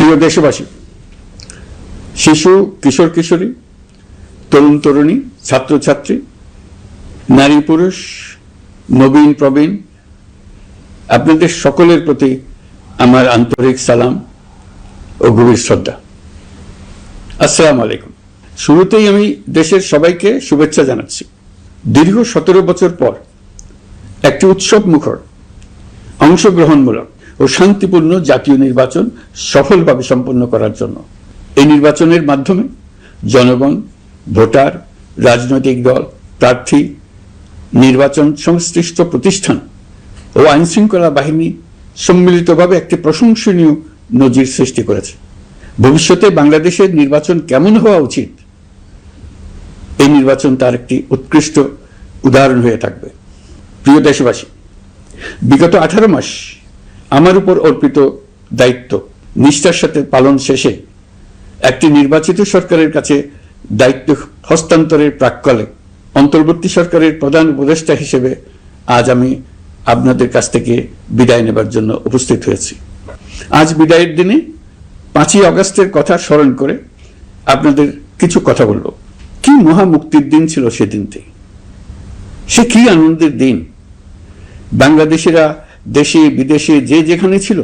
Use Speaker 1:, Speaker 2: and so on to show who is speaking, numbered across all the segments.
Speaker 1: প্রিয় দেশবাসী, শিশু, কিশোর কিশোরী, তরুণ তরুণী, ছাত্রছাত্রী, নারী পুরুষ, নবীন প্রবীণ, আপনাদের সকলের প্রতি আমার আন্তরিক সালাম ও গভীর শ্রদ্ধা। আসসালামু আলাইকুম। শুরুতেই আমি দেশের সবাইকে শুভেচ্ছা জানাচ্ছি। দীর্ঘ 17 বছর পর একটি উৎসব মুখর, অংশগ্রহণমূলক ও শান্তিপূর্ণ জাতীয় নির্বাচন সফলভাবে সম্পন্ন করার জন্য এই নির্বাচনের মাধ্যমে জনগণ, ভোটার, রাজনৈতিক দল, প্রার্থী, নির্বাচন সংশ্লিষ্ট প্রতিষ্ঠান ও আইনশৃঙ্খলা বাহিনী সম্মিলিতভাবে একটি প্রশংসনীয় নজির সৃষ্টি করেছে। ভবিষ্যতে বাংলাদেশের নির্বাচন কেমন হওয়া উচিত, এই নির্বাচন তার একটি উৎকৃষ্ট উদাহরণ হয়ে থাকবে। প্রিয় দেশবাসী, বিগত 18 মাস আমার উপর অর্পিত দায়িত্ব নিষ্ঠার সাথে পালন শেষে একটি নির্বাচিত সরকারের কাছে দায়িত্ব হস্তান্তরের প্রাক্কালে অন্তর্বর্তী সরকারের প্রধান উপদেষ্টা হিসেবে আজ আমি আপনাদের কাছ থেকে বিদায় নেবার জন্য উপস্থিত হয়েছি। আজ বিদায়ের দিনে 5ই আগস্টের কথা স্মরণ করে আপনাদের কিছু কথা বলব। কি মহা মুক্তির দিন ছিল সেদিনটি, সে কি আনন্দের দিন। বাংলাদেশিরা দেশে বিদেশে যে যেখানে ছিল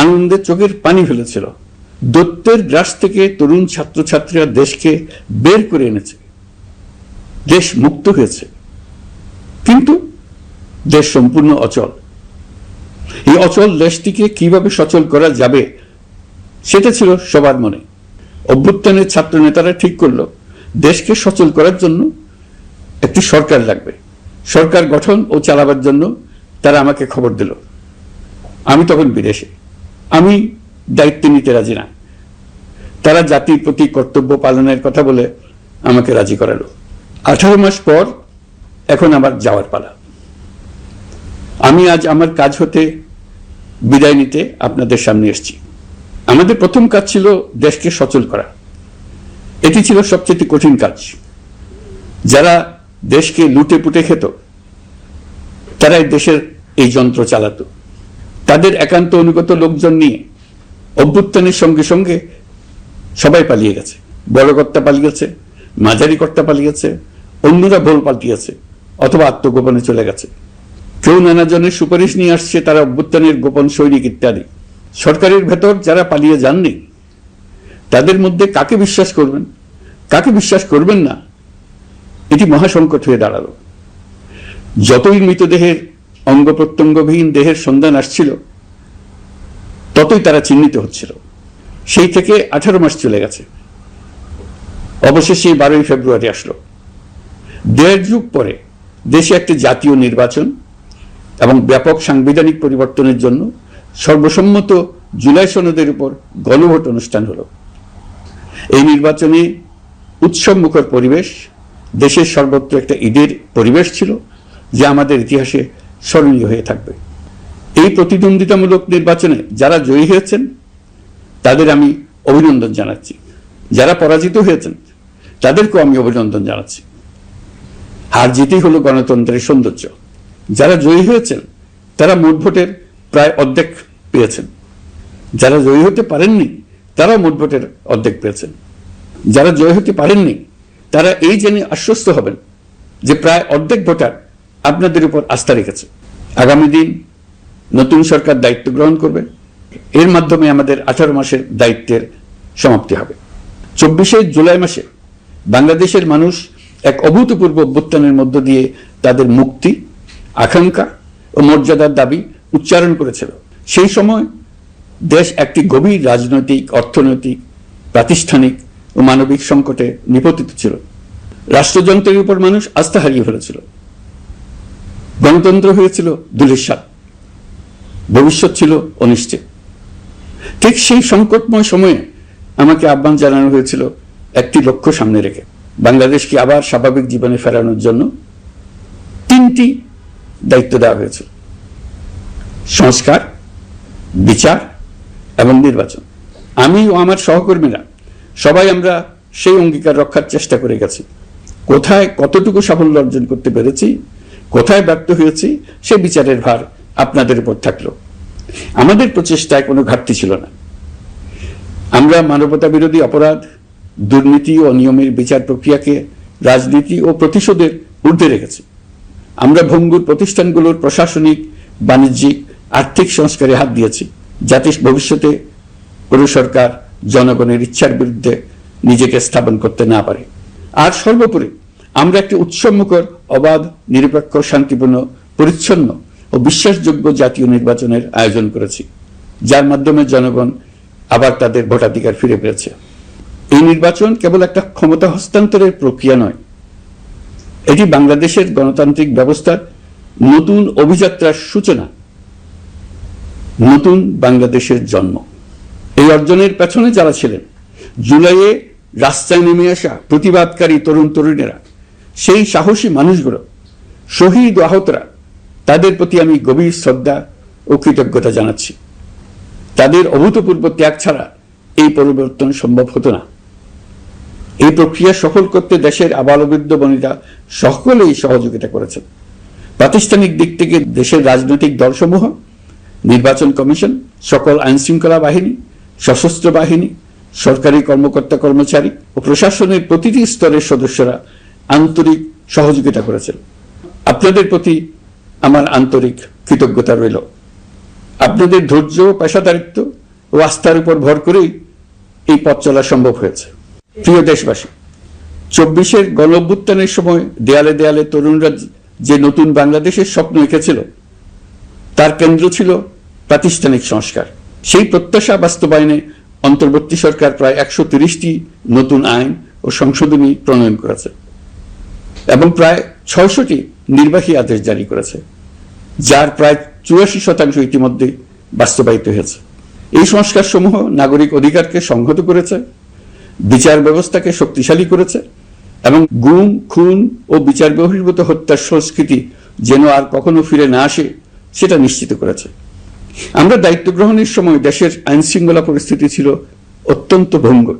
Speaker 1: আনন্দে চোখের পানি ফেলেছিল। দৈত্যের গ্রাস থেকে তরুণ ছাত্রছাত্রীরা দেশকে বের করে এনেছে, দেশ মুক্ত হয়েছে। কিন্তু দেশ সম্পূর্ণ অচল। এই অচল দেশটিকে কিভাবে সচল করা যাবে সেটা ছিল সবার মনে। অভ্যুত্থানের ছাত্র নেতারা ঠিক করলো দেশকে সচল করার জন্য একটি সরকার লাগবে। সরকার গঠন ও চালাবার জন্য তারা আমাকে খবর দিল। আমি তখন বিদেশে, আমি দায়িত্ব নিতে রাজি না। তারা জাতির প্রতি কর্তব্য পালনের কথা বলে আমাকে রাজি করালো। 18 মাস পর এখন আমার যাওয়ার পালা। আমি আজ আমার কাজ হতে বিদায় নিতে আপনাদের সামনে এসেছি। আমাদের প্রথম কাজ ছিল দেশকে সচল করা। এটি ছিল সবচেয়ে কঠিন কাজ। যারা দেশকে লুটে পুটে খেত তারাই দেশের এই যন্ত্র চালাতো। তাদের একান্ত অনুগত লোকজন নিয়ে অভ্যুত্থানের সঙ্গে সঙ্গে সবাই পালিয়ে গেছে। বড় কর্তা পালিয়েছে, মাঝারি কর্তা পালিয়েছে, অন্যরা ভোল পাল্টিয়েছে অথবা আত্মগোপনে চলে গেছে। কেউ নানা জনের সুপারিশ নিয়ে আসছে, তারা অভ্যুত্থানের গোপন সৈনিক ইত্যাদি। সরকারের ভেতর যারা পালিয়ে যাননি তাদের মধ্যে কাকে বিশ্বাস করবেন, কাকে বিশ্বাস করবেন না, এটি মহাসংকট হয়ে দাঁড়ালো। যতই মৃতদেহের অঙ্গ প্রত্যঙ্গবিহীন দেহের সন্ধান আসছিল ততই তারা চিহ্নিত হচ্ছিল। সেই থেকে 18 মাস চলে গেছে। অবশেষে 12ই ফেব্রুয়ারি আসলো। 1.5 যুগ পরে দেশে একটি জাতীয় নির্বাচন এবং ব্যাপক সাংবিধানিক পরিবর্তনের জন্য সর্বসম্মত জুলাই সনদের উপর গণভোট অনুষ্ঠান হলো। এই নির্বাচনে উৎসব মুখর পরিবেশ, দেশের সর্বত্র একটা ঈদের পরিবেশ ছিল যা আমাদের ইতিহাসে স্মরণীয় হয়ে থাকবে। এই প্রতিদ্বন্দ্বিতামূলক নির্বাচনে যারা জয়ী হয়েছেন তাদের আমি অভিনন্দন জানাচ্ছি। যারা পরাজিত হয়েছেন তাদেরকেও আমি অভিনন্দন জানাচ্ছি। হার জিতই হলো গণতন্ত্রের সৌন্দর্য। যারা জয়ী হয়েছেন তারা মোট ভোটের প্রায় অর্ধেক পেয়েছেন। যারা জয়ী হতে পারেননি তারাও মোট ভোটের অর্ধেক পেয়েছেন। যারা জয়ী হতে পারেননি তারা এই জেনে আশ্বস্ত হবেন যে প্রায় অর্ধেক ভোটার আপনাদের উপর আস্থা রেখেছে। আগামী দিন নতুন সরকার দায়িত্ব গ্রহণ করবে। এর মাধ্যমে আমাদের 18 মাসের দায়িত্বের সমাপ্তি হবে। 24শে জুলাই মাসে বাংলাদেশের মানুষ এক অভূতপূর্ব অভ্যুত্থানের মধ্য দিয়ে তাদের মুক্তি, আকাঙ্ক্ষা ও মর্যাদার দাবি উচ্চারণ করেছিল। সেই সময় দেশ একটি গভীর রাজনৈতিক, অর্থনৈতিক, প্রাতিষ্ঠানিক ও মানবিক সংকটে নিপতিত ছিল। রাষ্ট্রযন্ত্রের উপর মানুষ আস্থা হারিয়ে ফেলেছিল। গণতন্ত্র হয়েছিল ধূলিসাৎ, ভবিষ্যৎ ছিল অনিশ্চিত। ঠিক সেই সংকটময় সময়ে আমাকে আহ্বান জানানো হয়েছিল একটি লক্ষ্য সামনে রেখে বাংলাদেশকে আবার স্বাভাবিক জীবনে ফেরানোর জন্য 3টি দায়িত্ব দেওয়া হয়েছিল: সংস্কার, বিচার এবং নির্বাচন। আমি ও আমার সহকর্মীরা সবাই আমরা সেই অঙ্গীকার রক্ষার চেষ্টা করে গেছি। কোথায় কতটুকু সাফল্য অর্জন করতে পেরেছি, কোথায় ব্যর্থ হয়েছি, সে বিচারের ভার আপনাদের উপর থাকলো। আমাদের প্রচেষ্টায় কোনো ঘাটতি ছিল না। আমরা মানবতা বিরোধী অপরাধ, দুর্নীতি ও অনিয়মের বিচার প্রক্রিয়াকে রাজনীতি ও প্রতিশোধের ঊর্ধ্বে রেখেছি। আমরা ভঙ্গুর প্রতিষ্ঠানগুলোর প্রশাসনিক, বাণিজ্যিক, আর্থিক সংস্কারে হাত দিয়েছি, যাতে ভবিষ্যতে কোনো সরকার জনগণের ইচ্ছার বিরুদ্ধে নিজেকে স্থাপন করতে না পারে। আর সর্বোপরি আমরা একটি উৎসবমুখর, অবাধ, নিরপেক্ষ, শান্তিপূর্ণ, পরিচ্ছন্ন ও বিশ্বাসযোগ্য জাতীয় নির্বাচনের আয়োজন করেছি, যার মাধ্যমে জনগণ আবার তাদের ভোটাধিকার ফিরে পেয়েছে। এই নির্বাচন কেবল একটা ক্ষমতা হস্তান্তরের প্রক্রিয়া নয়, এটি বাংলাদেশের গণতান্ত্রিক ব্যবস্থার নতুন অভিযাত্রার সূচনা, নতুন বাংলাদেশের জন্ম। এই অর্জনের পেছনে যারা ছিলেন, জুলাইয়ে রাস্তায় নেমে আসা প্রতিবাদকারী তরুণ তরুণীরা, সেই সাহসী মানুষগুলো, শহীদ ও আহতরা, তাদের প্রতি আমি গভীর শ্রদ্ধা ও কৃতজ্ঞতা জানাচ্ছি। তাদের অভূতপূর্ব ত্যাগ ছাড়া এই পরিবর্তন সম্ভব হতো না। এই প্রক্রিয়া সফল করতে দেশের আবালবৃদ্ধ বনিতা সকলেই সহযোগিতা করেছেন। প্রাতিষ্ঠানিক দিক থেকে দেশের রাজনৈতিক দলসমূহ, নির্বাচন কমিশন, সকল আইনশৃঙ্খলা বাহিনী, সশস্ত্র বাহিনী, সরকারি কর্মকর্তা কর্মচারী ও প্রশাসনের প্রতিটি স্তরের সদস্যরা আন্তরিক সহযোগিতা করেছেন। আপনাদের প্রতি আমার আন্তরিক কৃতজ্ঞতা রইল। আপনাদের ধৈর্য, পেশাদারিত্ব ও আস্থার উপর ভর করেই এই পথ চলা সম্ভব হয়েছে। প্রিয় দেশবাসী, 24-এর গণঅভ্যুত্থানের সময় দেয়ালে দেয়ালে তরুণরা যে নতুন বাংলাদেশের স্বপ্ন এঁকেছিল, তার কেন্দ্র ছিল প্রাতিষ্ঠানিক সংস্কার। সেই প্রত্যাশা বাস্তবায়নে অন্তর্বর্তী সরকার প্রায় 130টি নতুন আইন ও সংশোধনী প্রণয়ন করেছে এবং প্রায় 600টি নির্বাহী আদেশ জারি করেছে, যার প্রায় 84% ইতিমধ্যে বাস্তবায়িত হয়েছে। এই সংস্কার সমূহ নাগরিক অধিকারকে সংহত করেছে, বিচার ব্যবস্থাকে শক্তিশালী করেছে এবং গুম, খুন ও বিচার বহির্ভূত হত্যার সংস্কৃতি যেন আর কখনো ফিরে না আসে সেটা নিশ্চিত করেছে। আমরা দায়িত্ব গ্রহণের সময় দেশের আইন শৃঙ্খলা পরিস্থিতি ছিল অত্যন্ত ভঙ্গুর।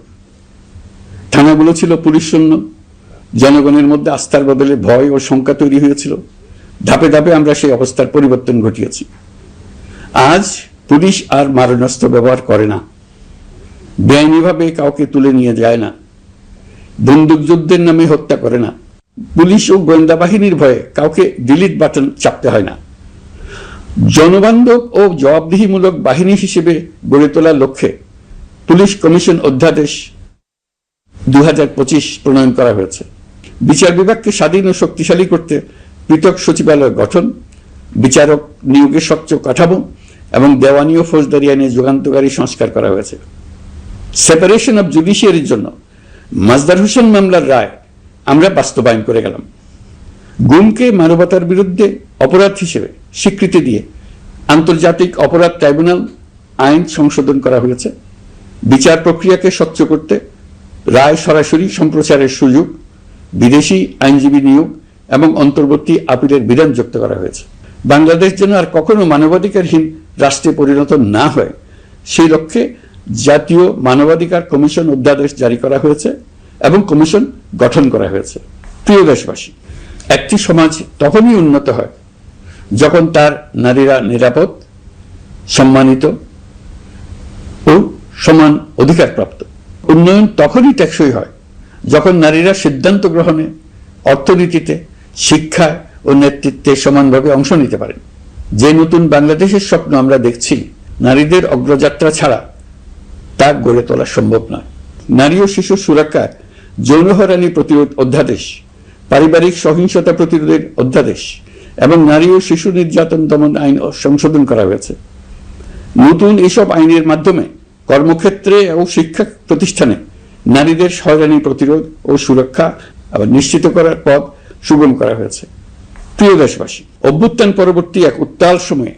Speaker 1: থানাগুলো ছিল পুলিশ শূন্য, জনগণের মধ্যে আস্থার বদলে ভয় ও শঙ্কা তৈরি হয়েছিল। ধাপে ধাপে আমরা সেই অবস্থার পরিবর্তন ঘটিয়েছি। আজ পুলিশ আর মারণাস্ত্র ব্যবহার করে না, বেআইনিভাবে কাউকে তুলে নিয়ে যায় না, বন্দুকযুদ্ধের নামে হত্যা করে না, পুলিশ ও গোয়েন্দা বাহিনীর ভয়ে কাউকে ডিলিট বাটন চাপতে হয় না। জনবান্ধব ও জবাবদিহিমূলক বাহিনী হিসেবে গড়ে তোলার লক্ষ্যে পুলিশ কমিশন অধ্যাদেশ 2025 প্রণয়ন করা হয়েছে। বিচার বিভাগকে স্বাধীন ও শক্তিশালী করতে পৃথক সচিবালয় গঠন, বিচারক নিয়োগের স্বচ্ছ কাঠামো এবং দেওয়ানি ও ফৌজদারি আইনে যুগান্তকারী সংস্কার করা হয়েছে। সেপারেশন অব জুডিশিয়ারির জন্য মাজদার হোসেন মামলার রায় আমরা বাস্তবায়ন করে গেলাম। গুমকে মানবতার বিরুদ্ধে অপরাধ হিসেবে স্বীকৃতি দিয়ে আন্তর্জাতিক অপরাধ ট্রাইব্যুনাল আইন সংশোধন করা হয়েছে। বিচার প্রক্রিয়াকে স্বচ্ছ করতে রায় সরাসরি সম্প্রচারের সুযোগ, বিদেশি আইনজীবী নিয়োগ এবং অন্তর্বর্তী আপিলের বিধান যুক্ত করা হয়েছে। বাংলাদেশ যেন আর কখনো মানবাধিকারহীন রাষ্ট্রে পরিণত না হয় সেই লক্ষ্যে জাতীয় মানবাধিকার কমিশন অধ্যাদেশ জারি করা হয়েছে এবং কমিশন গঠন করা হয়েছে। প্রিয় দেশবাসী, একটি সমাজ তখনই উন্নত হয় যখন তার নারীরা নিরাপদ, সম্মানিত ও সমান অধিকারপ্রাপ্ত। উন্নয়ন তখনই টেকসই হয় যখন নারীরা সিদ্ধান্ত গ্রহণে, অর্থনীতিতে, শিক্ষায় ও নেতৃত্বে সমানভাবে অংশ নিতে পারেন। যে নতুন বাংলাদেশের স্বপ্ন আমরা দেখছি, নারীদের অগ্রযাত্রা ছাড়া তা গড়ে তোলা সম্ভব নয়। নারী ও শিশু সুরক্ষায় যৌন হয়রানি প্রতিরোধ অধ্যাদেশ, পারিবারিক সহিংসতা প্রতিরোধের অধ্যাদেশ এবং নারী ও শিশু নির্যাতন দমন আইন সংশোধন করা হয়েছে। নতুন এসব আইনের মাধ্যমে কর্মক্ষেত্রে ও শিক্ষা প্রতিষ্ঠানে নারীদের হয়রানি প্রতিরোধ ও সুরক্ষা আবার নিশ্চিত করার পথ সুগম করা হয়েছে। প্রিয় দেশবাসী, অভ্যুত্থান পরবর্তী এক উত্তাল সময়ে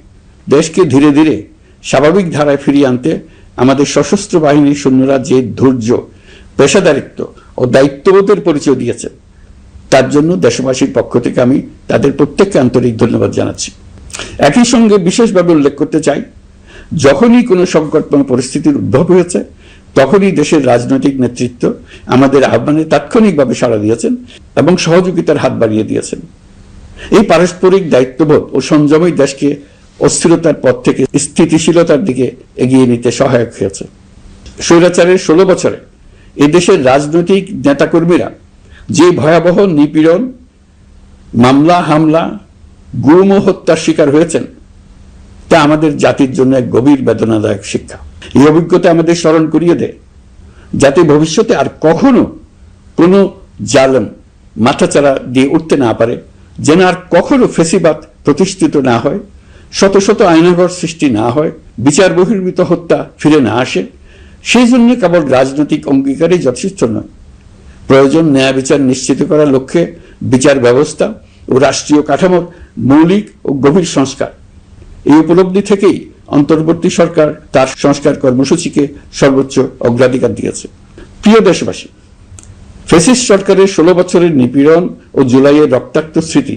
Speaker 1: দেশকে ধীরে ধীরে স্বাভাবিক ধারায় ফিরিয়ে আনতে আমাদের সশস্ত্র বাহিনীর সৈন্যরা যে ধৈর্য, পেশাদারিত্ব ও দায়িত্ববোধের পরিচয় দিয়েছে, তার জন্য দেশবাসীর পক্ষ থেকে আমি তাদের প্রত্যেককে আন্তরিক ধন্যবাদ জানাচ্ছি। একই সঙ্গে বিশেষভাবে উল্লেখ করতে চাই, যখনই কোনো সংকটময় পরিস্থিতির উদ্ভব হয়েছে, তখনই দেশের রাজনৈতিক নেতৃত্ব আমাদের আহ্বানে তাৎক্ষণিকভাবে সাড়া দিয়েছেন এবং সহযোগিতার হাত বাড়িয়ে দিয়েছেন। এই পারস্পরিক দায়িত্ববোধ ও সংযমই দেশকে অস্থিরতার পথ থেকে স্থিতিশীলতার দিকে এগিয়ে নিতে সহায়ক হয়েছে। স্বৈরাচারের 16 বছরে এদেশের রাজনৈতিক নেতাকর্মীরা যে ভয়াবহ নিপীড়ন, মামলা হামলা, গুম ও হত্যার শিকার হয়েছেন তা আমাদের জাতির জন্য এক গভীর বেদনাদায়ক শিক্ষা। এই অভিজ্ঞতা আমাদের স্মরণ করিয়ে দেয় যাতে ভবিষ্যতে আর কখনো কোনো জালেম মাথাচাড়া দিয়ে উঠতে না পারে, যেন আর কখনো ফেসিবাদ প্রতিষ্ঠিত না হয়, শত শত আইনাঘর সৃষ্টি না হয়, বিচার বহির্ভূত হত্যা ফিরে না আসে। সেই জন্য কেবল রাজনৈতিক অঙ্গীকারই যথেষ্ট নয়, প্রয়োজন ন্যায় বিচার নিশ্চিত করার লক্ষ্যে বিচার ব্যবস্থা ও রাষ্ট্রীয় কাঠামোর মৌলিক ও গভীর সংস্কার। এই উপলব্ধি থেকেই অন্তর্বর্তী সরকার তার সংস্কার কর্মসূচিকে সর্বোচ্চ অগ্রাধিকার দিয়েছে। প্রিয় দেশবাসী, ফ্যাসিস্ট সরকারের 16 বছরের নিপীড়ন ও জুলাইয়ের রক্তাক্ত স্মৃতি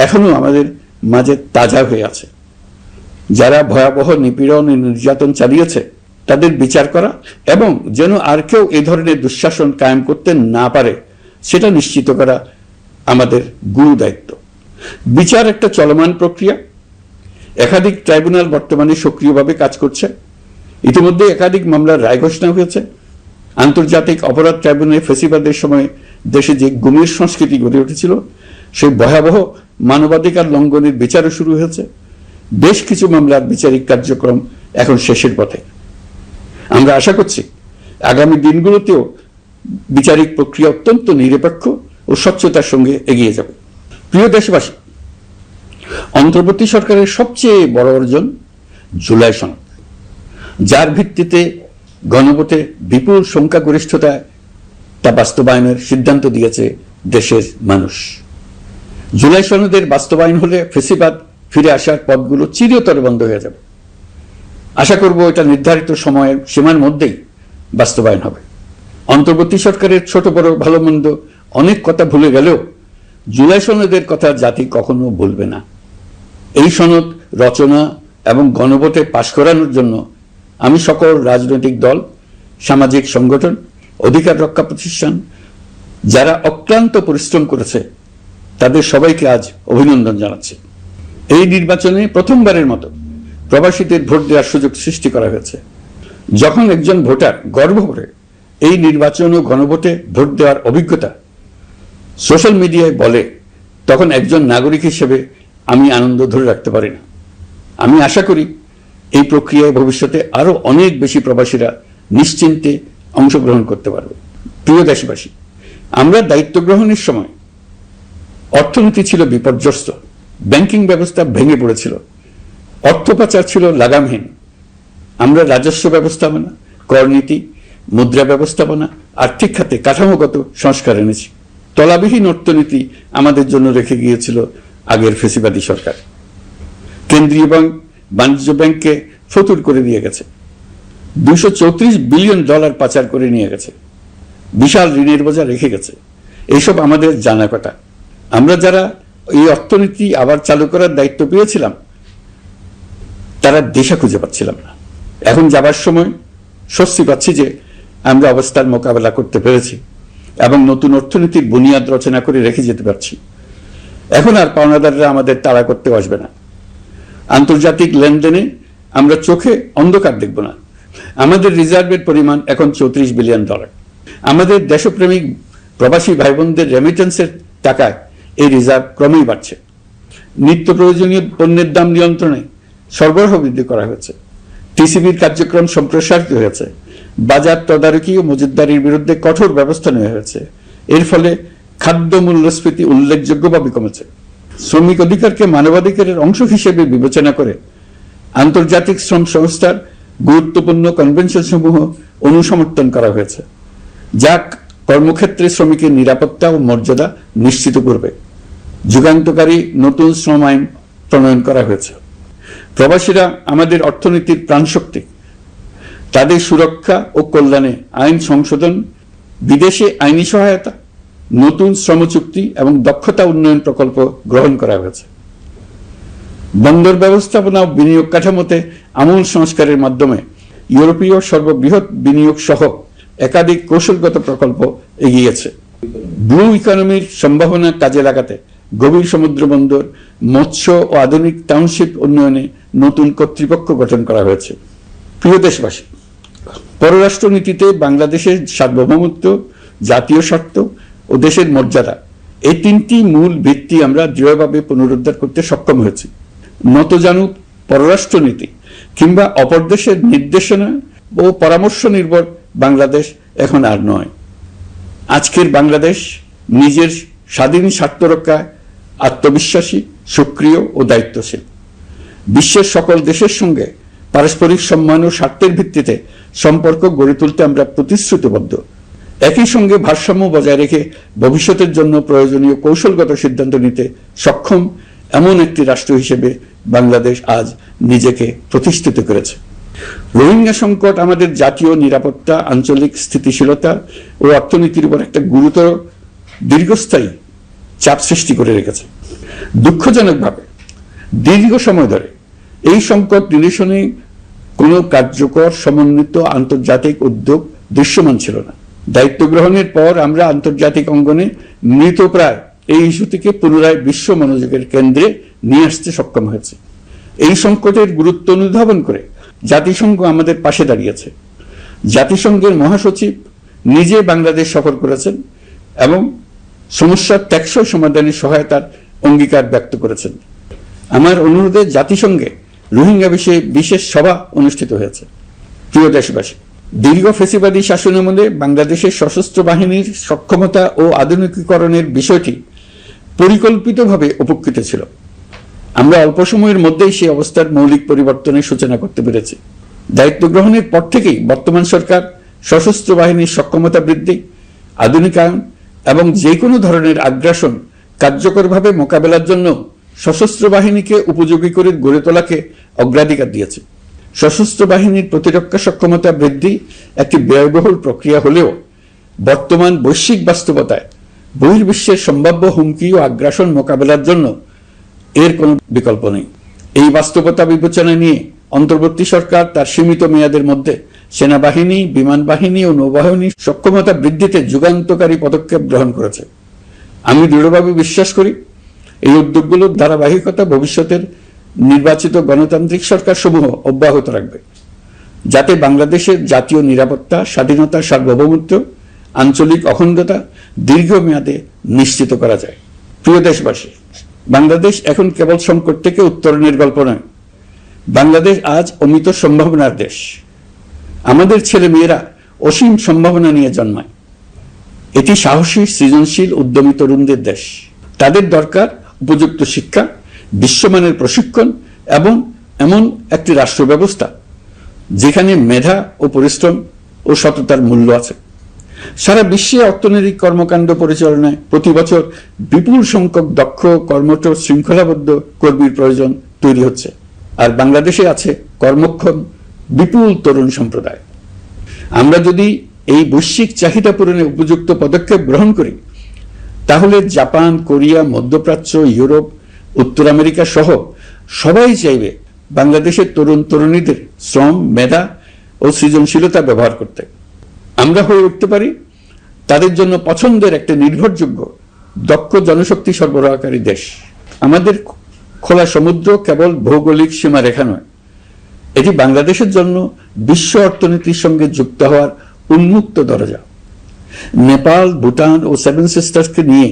Speaker 1: এখনো আমাদের মাঝে তাজা হয়ে আছে। যারা ভয়াবহ নিপীড়ন ও নির্যাতন চালিয়েছে তাদের বিচার করা এবং যেন আর কেউ এ ধরনের দুঃশাসন কায়েম করতে না পারে সেটা নিশ্চিত করা আমাদের গুরু দায়িত্ব। বিচার একটা চলমান প্রক্রিয়া। একাধিক ট্রাইব্যুনাল বর্তমানে সক্রিয়ভাবে কাজ করছে। ইতিমধ্যে একাধিক মামলার রায় ঘোষণা হয়েছে। আন্তর্জাতিক অপরাধ ট্রাইব্যুনালে ফেসিবাদের সময় দেশে যে গুমের সংস্কৃতি গড়ে উঠেছিল সেই ভয়াবহ মানবাধিকার লঙ্ঘনের বিচারও শুরু হয়েছে। বেশ কিছু মামলার বিচারিক কার্যক্রম এখন শেষের পথে। আমরা আশা করছি আগামী দিনগুলোতেও বিচারিক প্রক্রিয়া অত্যন্ত নিরপেক্ষ ও স্বচ্ছতার সঙ্গে এগিয়ে যাবে। প্রিয় দেশবাসী, অন্তর্বর্তী সরকারের সবচেয়ে বড় অর্জন জুলাই সনদ, যার ভিত্তিতে গণভোটে বিপুল সংখ্যাগরিষ্ঠতায় তা বাস্তবায়নের সিদ্ধান্ত দিয়েছে দেশের মানুষ। জুলাই সনদের বাস্তবায়ন হলে ফেসিবাদ ফিরে আসার পথগুলো চিরতরে বন্ধ হয়ে যাবে। আশা করব এটা নির্ধারিত সময়ের সীমার মধ্যেই বাস্তবায়ন হবে। অন্তর্বর্তী সরকারের ছোট বড় ভালো মন্দ অনেক কথা ভুলে গেলেও জুলাই সনদের কথা জাতি কখনো ভুলবে না। এই সনদ রচনা এবং গণভোটে পাশ করানোর জন্য আমি সকল রাজনৈতিক দল, সামাজিক সংগঠন, অধিকার রক্ষা প্রতিষ্ঠান যারা অক্লান্ত পরিশ্রম করেছে তাদের সবাইকে আজ অভিনন্দন জানাচ্ছি। এই নির্বাচনে প্রথমবারের মতো প্রবাসীদের ভোট দেওয়ার সুযোগ সৃষ্টি করা হয়েছে। যখন একজন ভোটার গর্ব করে এই নির্বাচন ও গণভোটে ভোট দেওয়ার অভিজ্ঞতা সোশ্যাল মিডিয়ায় বলে, তখন একজন নাগরিক হিসেবে আমি আনন্দ ধরে রাখতে পারি না। আমি আশা করি এই প্রক্রিয়ায় ভবিষ্যতে আরো অনেক বেশি প্রবাসীরা নিশ্চিন্তে অংশগ্রহণ করতে পারবে। প্রিয় দেশবাসী, আমরা দায়িত্ব গ্রহণের সময় অর্থনীতি ছিল বিপর্যস্ত, ব্যাংকিং ব্যবস্থা ভেঙে পড়েছিল, অর্থ পাচার ছিল লাগামহীন। আমরা রাজস্ব ব্যবস্থাপনা, করনীতি, মুদ্রা ব্যবস্থাপনা, আর্থিক খাতে কাঠামোগত সংস্কার এনেছি। তলাবিহীন অর্থনীতি আমাদের জন্য রেখে গিয়েছিল আগের ফেসিবাদী সরকার। কেন্দ্রীয় ব্যাংক বাণিজ্য ব্যাংককে ফতুর করে দিয়ে গেছে, $234 বিলিয়ন পাচার করে নিয়ে গেছে, বিশাল ঋণের বোঝা রেখে গেছে। এইসব আমাদের জানা কথা। আমরা যারা এই অর্থনীতি আবার চালু করার দায়িত্ব পেয়েছিলাম তারা দিশা খুঁজে পাচ্ছিলাম না। এখন যাবার সময় স্বস্তি পাচ্ছি যে আমরা অবস্থার মোকাবেলা করতে পেরেছি এবং নতুন অর্থনীতির বুনিয়াদ রচনা করে রেখে যেতে পারছি। এখন আর পাওনাদাররা আমাদের তাড়া করতে আসবে না। আন্তর্জাতিক লেনদেনে আমরা চোখে অন্ধকার দেখব না। আমাদের রিজার্ভের পরিমাণ এখন $34 বিলিয়ন। আমাদের দেশপ্রেমিক প্রবাসী ভাই বোনদের রেমিটেন্সের টাকায় এই রিজার্ভ ক্রমেই বাড়ছে। নিত্য প্রয়োজনীয় পণ্যের দাম নিয়ন্ত্রণে সরবরাহ বৃদ্ধি করা হয়েছে। টিসিবির কার্যক্রম সম্প্রসারিত হয়েছে। বাজার তদারকি ও মজুতদারির বিরুদ্ধে কঠোর ব্যবস্থা নেওয়া হয়েছে। এর ফলে খাদ্য মূল্যস্ফীতি উল্লেখযোগ্যভাবে কমেছে। শ্রমিক অধিকারকে মানবাধিকারের অংশ হিসেবে বিবেচনা করে আন্তর্জাতিক শ্রম সংস্থার গুরুত্বপূর্ণ কনভেনশন সমূহ অনুসমর্থন করা হয়েছে, যা কর্মক্ষেত্রে শ্রমিকের নিরাপত্তা ও মর্যাদা নিশ্চিত করবে। যুগান্তকারী নতুন শ্রম আইন প্রণয়ন করা হয়েছে। প্রবাসীরা আমাদের অর্থনীতির প্রাণশক্তি। তাদের সুরক্ষা ও কল্যাণে আইন সংশোধন, বিদেশে আইনি সহায়তা, নতুন শ্রম চুক্তি এবং দক্ষতা উন্নয়ন প্রকল্প গ্রহণ করা হয়েছে। বন্দর ব্যবস্থাপনা ও বিনিয়োগ কাঠামোতে আমূল সংস্কারের মাধ্যমে ইউরোপীয় সর্ববৃহৎ বিনিয়োগ সহ একাধিক কৌশলগত প্রকল্প এগিয়েছে। ব্লু ইকোনমির সম্ভাবনা কাজে লাগাতে গভীর সমুদ্র বন্দর, মৎস্য ও আধুনিক টাউনশিপ উন্নয়নে নতুন কর্তৃপক্ষ গঠন করা হয়েছে। প্রিয় দেশবাসী, পররাষ্ট্রনীতিতে বাংলাদেশের সার্বভৌমত্ব, জাতীয় স্বার্থ ও দেশের মর্যাদা, এই তিনটি মূল ভিত্তি আমরা দৃঢ়ভাবে পুনরুদ্ধার করতে সক্ষম হয়েছি। নতজানু পররাষ্ট্রনীতি কিংবা অপর দেশের নির্দেশনা ও পরামর্শ নির্ভর বাংলাদেশ এখন আর নয়। আজকের বাংলাদেশ নিজের স্বাধীন স্বার্থ রক্ষায় আত্মবিশ্বাসী, সক্রিয় ও দায়িত্বশীল। বিশ্বের সকল দেশের সঙ্গে পারস্পরিক সম্মান ও স্বার্থের ভিত্তিতে সম্পর্ক গড়ে তুলতে আমরা প্রতিশ্রুতিবদ্ধ। একই সঙ্গে ভারসাম্য বজায় রেখে ভবিষ্যতের জন্য প্রয়োজনীয় কৌশলগত সিদ্ধান্ত নিতে সক্ষম এমন একটি রাষ্ট্র হিসেবে বাংলাদেশ আজ নিজেকে প্রতিষ্ঠিত করেছে। রোহিঙ্গা সংকট আমাদের জাতীয় নিরাপত্তা, আঞ্চলিক স্থিতিশীলতা ও অর্থনীতির উপর একটা গুরুতর দীর্ঘস্থায়ী চাপ সৃষ্টি করে রেখেছে। দুঃখজনকভাবে দীর্ঘ সময় ধরে এই সংকট নিরসনে কোনো কার্যকর সমন্বিত আন্তর্জাতিক উদ্যোগ দৃশ্যমান ছিল না। দায়িত্ব গ্রহণের পর আমরা আন্তর্জাতিক অঙ্গনে মৃতপ্রায় এই ইস্যুটিকে পুনরায় বিশ্ব মনোযোগের কেন্দ্রে নিয়ে আসতে সক্ষম হয়েছে। এই সংকটের গুরুত্ব অনুধাবন করে জাতিসংঘ আমাদের পাশে দাঁড়িয়েছে। জাতিসংঘের মহাসচিব নিজে বাংলাদেশ সফর করেছেন এবং সমস্যার টেকসই সমাধানে সহায়তার অঙ্গীকার ব্যক্ত করেছেন। আমার অনুরোধে জাতিসংঘে রোহিঙ্গা বিষয়ে বিশেষ সভা অনুষ্ঠিত হয়েছে। প্রিয় দেশবাসী, দীর্ঘ ফেসিবাদী শাসনামলে বাংলাদেশের সশস্ত্র বাহিনীর সক্ষমতা ও আধুনিকীকরণের বিষয়টি পরিকল্পিতভাবে উপেক্ষিত ছিল। আমরা অল্প সময়ের মধ্যেই সেই অবস্থার মৌলিক পরিবর্তনের সূচনা করতে পেরেছি। দায়িত্ব গ্রহণের পর থেকেই বর্তমান সরকার সশস্ত্র বাহিনীর সক্ষমতা বৃদ্ধি, আধুনিকায়ন এবং যে কোনো ধরনের আগ্রাসন কার্যকরভাবে মোকাবেলার জন্য সশস্ত্র বাহিনীকে উপযোগী করে গড়ে তোলাকে অগ্রাধিকার দিয়েছে। সশস্ত্র বাহিনীর প্রতিরক্ষা সক্ষমতা বৃদ্ধি একটি ব্যয়বহুল প্রক্রিয়া হলেও বর্তমান বৈশ্বিক বাস্তবতায় বহির্বিশ্বের সম্ভাব্য হুমকি ও আগ্রাসন মোকাবেলার জন্য এর কোনো বিকল্প নেই। এই বাস্তবতা বিবেচনায় নিয়ে অন্তর্বর্তী সরকার তার সীমিত মেয়াদের মধ্যে সেনাবাহিনী, বিমান বাহিনী ও নৌবাহিনীর সক্ষমতা বৃদ্ধিতে যুগান্তকারী পদক্ষেপ গ্রহণ করেছে। আমি দৃঢ়ভাবে বিশ্বাস করি এই উদ্যোগগুলোর ধারাবাহিকতা ভবিষ্যতের নির্বাচিত গণতান্ত্রিক সরকার সমূহ অব্যাহত রাখবে, যাতে বাংলাদেশের জাতীয় নিরাপত্তা, স্বাধীনতা, সার্বভৌমত্ব, আঞ্চলিক অখণ্ডতা দীর্ঘমেয়াদে নিশ্চিত করা যায়। প্রিয় দেশবাসী, বাংলাদেশ এখন কেবল সংকট থেকে উত্তরণের গল্প নয়, বাংলাদেশ আজ অমিত সম্ভাবনার দেশ। আমাদের ছেলে মেয়েরা অসীম সম্ভাবনা নিয়ে জন্মায়। এটি সাহসী, সৃজনশীল, উদ্যমী তরুণদের দেশ। তাদের দরকার উপযুক্ত শিক্ষা, বিশ্বমানের প্রশিক্ষণ এবং এমন একটি রাষ্ট্র ব্যবস্থা যেখানে মেধা ও পরিশ্রম ও সততার মূল্য আছে। সারা বিশ্বে অর্থনৈতিক কর্মকাণ্ড পরিচালনায় প্রতি বছর বিপুল সংখ্যক দক্ষ, কর্মঠ, শৃঙ্খলাবদ্ধ কর্মীর প্রয়োজন তৈরি হচ্ছে, আর বাংলাদেশে আছে কর্মক্ষম বিপুল তরুণ সম্প্রদায়। আমরা যদি এই বৈশ্বিক চাহিদা পূরণে উপযুক্ত পদক্ষেপ গ্রহণ করি, তাহলে জাপান, কোরিয়া, মধ্যপ্রাচ্য, ইউরোপ, উত্তর আমেরিকা সহ সবাই চাইবে বাংলাদেশের তরুণ তরুণীদের শ্রম, মেধা ও সৃজনশীলতা ব্যবহার করতে। আমরা হয়ে উঠতে পারি তাদের জন্য পছন্দের একটা নির্ভরযোগ্য, দক্ষ জনশক্তি সরবরাহকারী দেশ। আমাদের খোলা সমুদ্র কেবল ভৌগোলিক সীমারেখা নয়, এটি বাংলাদেশের জন্য বিশ্ব অর্থনীতির সঙ্গে যুক্ত হওয়ার উন্মুক্ত দরজা। নেপাল, ভুটান ও সেভেন সিস্টার্সকে নিয়ে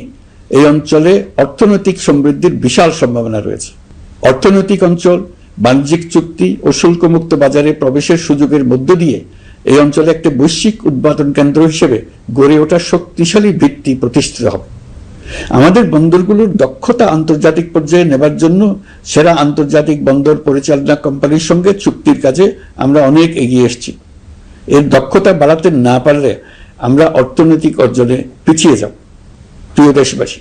Speaker 1: এই অঞ্চলে অর্থনৈতিক সমৃদ্ধির বিশাল সম্ভাবনা রয়েছে। অর্থনৈতিক অঞ্চল, বাণিজ্যিক চুক্তি ও শুল্কমুক্ত বাজারে প্রবেশের সুযোগের মধ্য দিয়ে এই অঞ্চলে একটি বৈশ্বিক উৎপাদন কেন্দ্র হিসেবে গড়ে ওঠার শক্তিশালী ভিত্তি প্রতিষ্ঠিত হবে। আমাদের বন্দরগুলোর দক্ষতা আন্তর্জাতিক পর্যায়ে নেবার জন্য সেরা আন্তর্জাতিক বন্দর পরিচালনা কোম্পানির সঙ্গে চুক্তির কাজে আমরা অনেক এগিয়ে এসেছি। এর দক্ষতা বাড়াতে না পারলে আমরা অর্থনৈতিক অর্জনে পিছিয়ে যাব। প্রিয় দেশবাসী,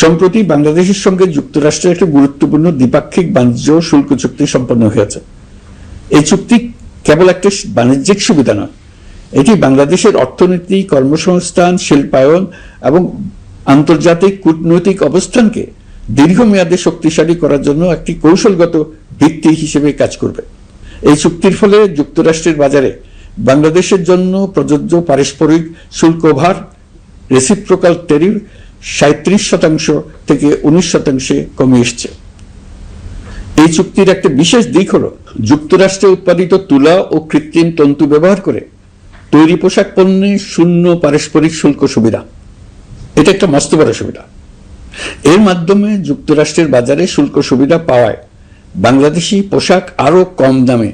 Speaker 1: সম্প্রতি বাংলাদেশের সঙ্গে যুক্তরাষ্ট্রের একটি গুরুত্বপূর্ণ দ্বিপাক্ষিক বাণিজ্য শুল্ক চুক্তি সম্পন্ন হয়েছে। এই চুক্তি কেবল একটা বাণিজ্যিক সুবিধা নয়, এটি বাংলাদেশের অর্থনীতি, কর্মসংস্থান, শিল্পায়ন এবং আন্তর্জাতিক কূটনৈতিক অবস্থানকে দীর্ঘমেয়াদে শক্তিশালী করার জন্য একটি কৌশলগত ভিত্তি হিসেবে কাজ করবে। এই চুক্তির ফলে যুক্তরাষ্ট্রের বাজারে বাংলাদেশের জন্য প্রযোজ্য পারস্পরিক শুল্কভার রেসিপ্রোকাল ট্যারিফ 37% থেকে 19% কমে এসছে। এই চুক্তির একটা বিশেষ দিক হল যুক্তরাষ্ট্রে উৎপাদিত তুলা ও কৃত্রিম তন্তু ব্যবহার করে তৈরি পোশাক পণ্যে শূন্য পারস্পরিক শুল্ক সুবিধা। এটা একটা মস্ত বড় সুবিধা। এর মাধ্যমে যুক্তরাষ্ট্রের বাজারে শুল্ক সুবিধা পাওয়ায় বাংলাদেশি পোশাক আরো কম দামে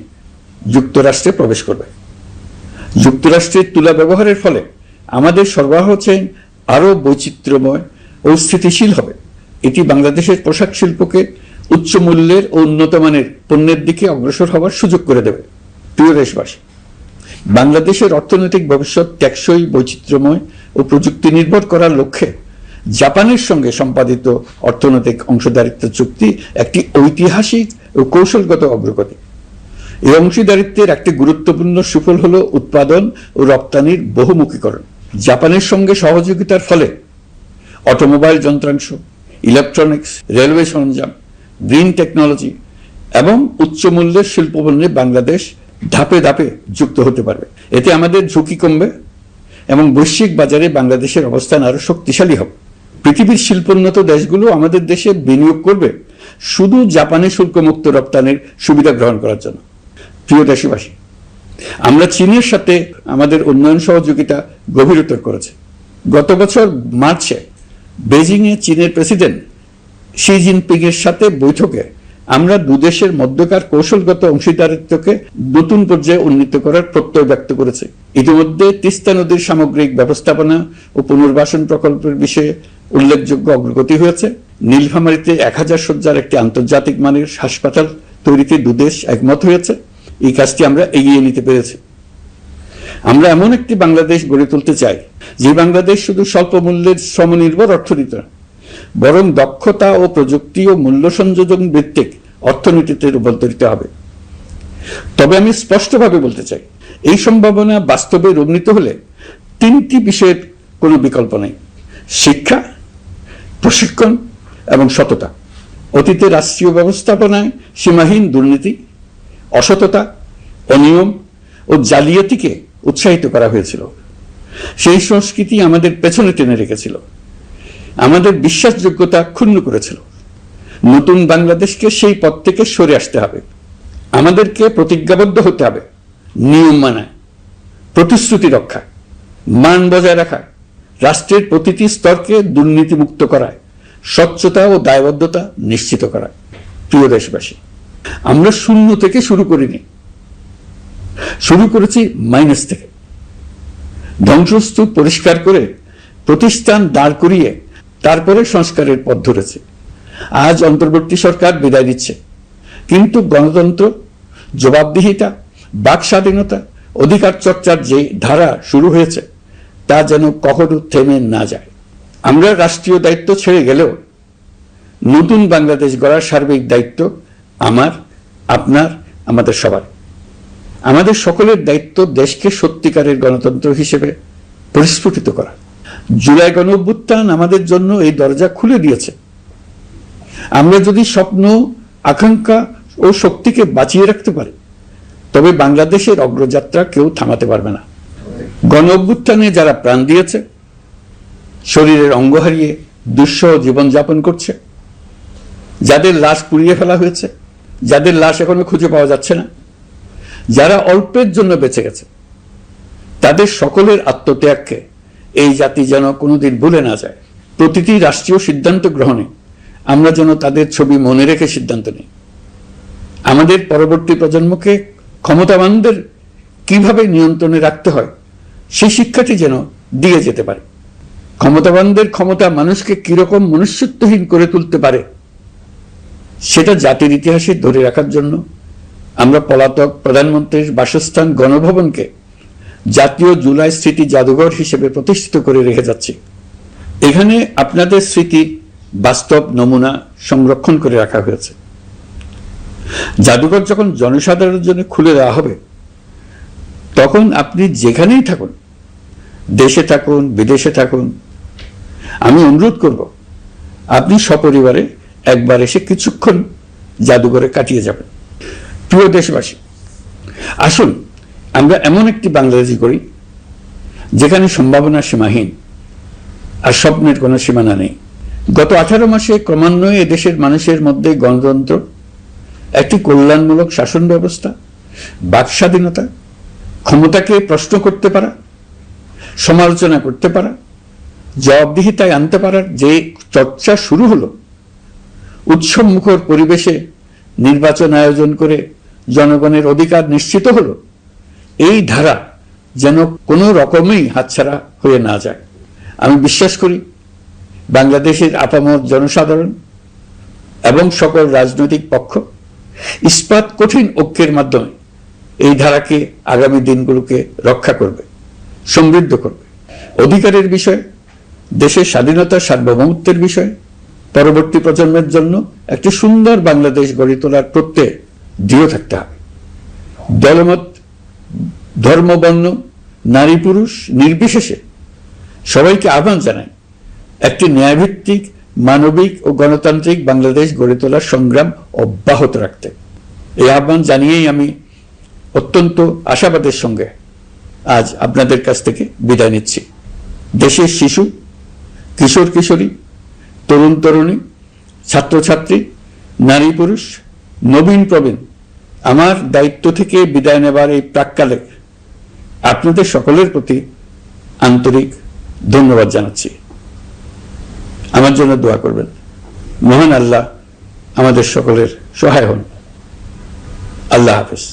Speaker 1: যুক্তরাষ্ট্রে প্রবেশ করবে। যুক্তরাষ্ট্রের তুলা ব্যবহারের ফলে আমাদের সরবরাহ চেইন আরো বৈচিত্র্যময় ও স্থিতিশীল হবে। এটি বাংলাদেশের পোশাক শিল্পকে উচ্চ মূল্যের ও উন্নত মানের পণ্যের দিকে অগ্রসর হওয়ার সুযোগ করে দেবে। প্রিয় দেশবাসী, বাংলাদেশের অর্থনৈতিক ভবিষ্যৎ টেকসই, বৈচিত্র্যময় ও প্রযুক্তি নির্ভর করার লক্ষ্যে জাপানের সঙ্গে সম্পাদিত অর্থনৈতিক অংশীদারিত্ব চুক্তি একটি ঐতিহাসিক ও কৌশলগত অগ্রগতি। এই অংশীদারিত্বের একটি গুরুত্বপূর্ণ সুফল হল উৎপাদন ও রপ্তানির বহুমুখীকরণ। জাপানের সঙ্গে সহযোগিতার ফলে অটোমোবাইল যন্ত্রাংশ, ইলেকট্রনিক্স, রেলওয়ে সরঞ্জাম, গ্রিন টেকনোলজি এবং উচ্চ মূল্যের শিল্পপণ্যে বাংলাদেশ ধাপে ধাপে যুক্ত হতে পারবে। এতে আমাদের ঝুঁকি কমবে এবং বৈশ্বিক বাজারে বাংলাদেশের অবস্থান আরো শক্তিশালী হবে। পৃথিবীর শিল্পোন্নত দেশগুলো আমাদের দেশে বিনিয়োগ করবে শুধু জাপানে শুল্কমুক্ত রপ্তানির সুবিধা গ্রহণ করার জন্য। প্রিয় দেশবাসী, আমরা চীনের সাথে আমাদের উন্নয়ন সহযোগিতা গভীরতর করেছে। গত বছর মার্চে বেজিংয়ে চীনের প্রেসিডেন্ট শি জিনপিং এর সাথে বৈঠকে আমরা দুদেশের মধ্যকার কৌশলগত অংশীদারিত্বকে নতুন পর্যায়ে উন্নীত করার প্রত্যয় ব্যক্ত করেছে। ইতিমধ্যে তিস্তা নদীর সামগ্রিক ব্যবস্থাপনা ও পুনর্বাসন প্রকল্পের বিষয়ে উল্লেখযোগ্য অগ্রগতি হয়েছে। নীলফামারীতে 1000 শয্যার একটি আন্তর্জাতিক মানের হাসপাতাল তৈরিতে দুদেশ একমত হয়েছে। এই কাজটি আমরা এগিয়ে নিতে পেরেছি। আমরা এমন একটি বাংলাদেশ গড়ে তুলতে চাই যে বাংলাদেশ শুধু স্বল্প মূল্যের শ্রমনির্ভর অর্থনীতি নয়, বরং দক্ষতা ও প্রযুক্তি ও মূল্য সংযোজন ভিত্তিক অর্থনীতিতে রূপান্তরিত হবে। তবে আমি স্পষ্টভাবে বলতে চাই, এই সম্ভাবনা বাস্তবে রূপান্তরিত হলে 3টি বিষয়ের কোনো বিকল্প নেই: শিক্ষা, প্রশিক্ষণ এবং সততা। অতীতে রাষ্ট্রীয় ব্যবস্থাপনায় সীমাহীন দুর্নীতি, অসততা, অনিয়ম ও জালিয়াতিকে উৎসাহিত করা হয়েছিল। সেই সংস্কৃতি আমাদের পেছনে টেনে রেখেছিল, আমাদের বিশ্বাসযোগ্যতা ক্ষুণ্ণ করেছিল। নতুন বাংলাদেশকে সেই পথ থেকে সরে আসতে হবে। আমাদেরকে প্রতিজ্ঞাবদ্ধ হতে হবে নিয়ম মানায়, প্রতিশ্রুতি রক্ষা, মান বজায় রাখা, রাষ্ট্রের প্রতিটি স্তরকে দুর্নীতিমুক্ত করায়, স্বচ্ছতা ও দায়বদ্ধতা নিশ্চিত করা। প্রিয় দেশবাসী, আমরা শূন্য থেকে শুরু করিনি, শুরু করেছি মাইনাস থেকে। ধ্বংসস্তূপ পরিষ্কার করে প্রতিষ্ঠান দাঁড় করিয়ে তারপরে সংস্কারের পথ ধরেছে। আজ অন্তর্বর্তী সরকার বিদায় দিচ্ছে, কিন্তু গণতন্ত্র, জবাবদিহিতা, বাক স্বাধীনতা, অধিকার চর্চার যে ধারা শুরু হয়েছে তা যেন কখনো থেমে না যায়। আমরা রাষ্ট্রীয় দায়িত্ব ছেড়ে গেলেও নতুন বাংলাদেশ গড়ার সার্বিক দায়িত্ব আমার, আপনার, আমাদের সবার। আমাদের সকলের দায়িত্ব দেশকে সত্যিকারের গণতন্ত্র হিসেবে পরিস্ফুটিত করা। জুলাই গণঅভ্যুত্থান আমাদের জন্য এই দরজা খুলে দিয়েছে। আমরা যদি স্বপ্ন, আকাঙ্ক্ষা ও শক্তিকে বাঁচিয়ে রাখতে পারি, তবে বাংলাদেশের অগ্রযাত্রা কেউ থামাতে পারবে না। গণঅভ্যুত্থানে যারা প্রাণ দিয়েছে, শরীরের অঙ্গ হারিয়ে দুঃসহ জীবনযাপন করছে, যাদের লাশ পুড়িয়ে ফেলা হয়েছে, যাদের লাশ এখনো খুঁজে পাওয়া যাচ্ছে না, যারা অল্পের জন্য বেঁচে গেছে, তাদের সকলের আত্মত্যাগকে এই জাতি যেন কোনোদিন ভুলে না যায়। প্রতিটি রাষ্ট্রীয় সিদ্ধান্ত গ্রহণে আমরা যেন তাদের ছবি মনে রেখে সিদ্ধান্ত নিই। আমাদের পরবর্তী প্রজন্মকে ক্ষমতাবানদের কিভাবে নিয়ন্ত্রণে রাখতে হয় সেই শিক্ষাটি যেন দিয়ে যেতে পারে। ক্ষমতাবানদের ক্ষমতা মানুষকে কিরকম মনুষ্যত্বহীন করে তুলতে পারে সেটা জাতির ইতিহাসে ধরে রাখার জন্য আমরা পলাতক প্রধানমন্ত্রীর বাসস্থান গণভবনকে জাতীয় জুলাই স্মৃতি জাদুঘর হিসেবে প্রতিষ্ঠিত করে রেখে যাচ্ছি। এখানে আপনাদের স্মৃতির বাস্তব নমুনা সংরক্ষণ করে রাখা হয়েছে। জাদুঘর যখন জনসাধারণের জন্য খুলে দেওয়া হবে, তখন আপনি যেখানেই থাকুন, দেশে থাকুন, বিদেশে থাকুন, আমি অনুরোধ করব আপনি সপরিবারে একবার এসে কিছুক্ষণ জাদুঘরে কাটিয়ে যাবেন। প্রিয় দেশবাসী, আসুন আমরা এমন একটি বাংলাদেশ করি যেখানে সম্ভাবনা সীমাহীন আর স্বপ্নের কোনো সীমানা নেই। গত 18 মাসে ক্রমান্বয়ে এদেশের মানুষের মধ্যে গণতন্ত্র, একটি কল্যাণমূলক শাসন ব্যবস্থা, বাক স্বাধীনতা, ক্ষমতাকে প্রশ্ন করতে পারা, সমালোচনা করতে পারা, জবাবদিহিতায় আনতে পারার যে চর্চা শুরু হলো, উৎসবমুখর পরিবেশে নির্বাচন আয়োজন করে জনগণের অধিকার নিশ্চিত হলো, এই ধারা যেন কোনো রকমেই হাতছাড়া হয়ে না যায়। আমি বিশ্বাস করি বাংলাদেশের আপামর জনসাধারণ এবং সকল রাজনৈতিক পক্ষ ইস্পাত কঠিন ঐক্যের মাধ্যমে এই ধারাকে আগামী দিনগুলোকে রক্ষা করবে, সমৃদ্ধ করবে। অধিকারের বিষয়ে, দেশের স্বাধীনতা সার্বভৌমত্বের বিষয়ে পরবর্তী প্রজন্মের জন্য একটি সুন্দর বাংলাদেশ গড়ে তোলার প্রত্যয়ে দৃঢ় থাকতে হবে। দলমত, ধর্ম, বর্ণ, নারী পুরুষ নির্বিশেষে সবাইকে আহ্বান জানাই একটি ন্যায়ভিত্তিক, মানবিক ও গণতান্ত্রিক বাংলাদেশ গড়ে তোলার সংগ্রাম অব্যাহত রাখতে। এই আহ্বান জানিয়েই আমি অত্যন্ত আশাবাদের সঙ্গে আজ আপনাদের কাছ থেকে বিদায় নিচ্ছি। দেশের শিশু, কিশোর কিশোরী, তরুণ তরুণী, ছাত্রছাত্রী, নারী পুরুষ, নবীন প্রবীণ, আমার দায়িত্ব থেকে বিদায় নেবার এই প্রাক্কালে আপনাদের সকলের প্রতি আন্তরিক ধন্যবাদ জানাচ্ছি। আমার জন্য দোয়া করবেন। মহান আল্লাহ আমাদের সকলের সহায় হন। আল্লাহ হাফেজ।